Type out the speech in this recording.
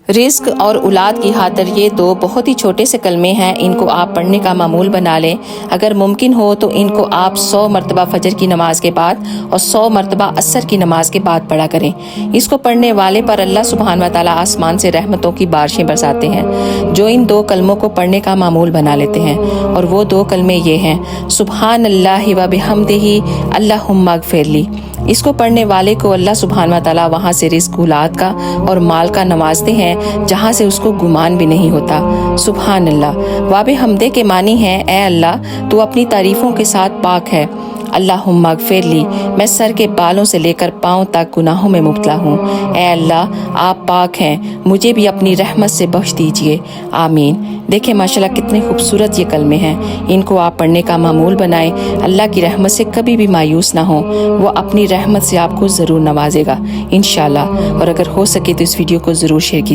رزق اور اولاد کی خاطر یہ دو بہت ہی چھوٹے سے کلمے ہیں، ان کو آپ پڑھنے کا معمول بنا لیں۔ اگر ممکن ہو تو ان کو آپ 100 مرتبہ فجر کی نماز کے بعد اور 100 مرتبہ عصر کی نماز کے بعد پڑھا کریں۔ اس کو پڑھنے والے پر اللہ سبحانہ و تعالیٰ آسمان سے رحمتوں کی بارشیں برساتے ہیں۔ جو ان دو کلموں کو پڑھنے کا معمول بنا لیتے ہیں، اور وہ دو کلمے یہ ہیں: سبحان اللہ و بحمدہ اللہم اغفر لی۔ اس کو پڑھنے والے کو اللہ سبحانہ و تعالیٰ وہاں سے رزق، اولاد کا اور مال کا نوازتے ہیں جہاں سے اس کو گمان بھی نہیں ہوتا۔ سبحان اللہ و بحمدہ کے معنی ہیں: اے اللہ تو اپنی تعریفوں کے ساتھ پاک ہے۔ اللہم اغفر لی، میں سر کے بالوں سے لے کر پاؤں تک گناہوں میں مبتلا ہوں۔ اے اللہ آپ پاک ہیں، مجھے بھی اپنی رحمت سے بخش دیجئے، آمین۔ دیکھیں ماشاءاللہ کتنے خوبصورت یہ کلمے ہیں، ان کو آپ پڑھنے کا معمول بنائیں۔ اللہ کی رحمت سے کبھی بھی مایوس نہ ہوں، وہ اپنی رحمت سے آپ کو ضرور نوازے گا انشاءاللہ۔ اور اگر ہو سکے تو اس ویڈیو کو ضرور شیئر کیجیے۔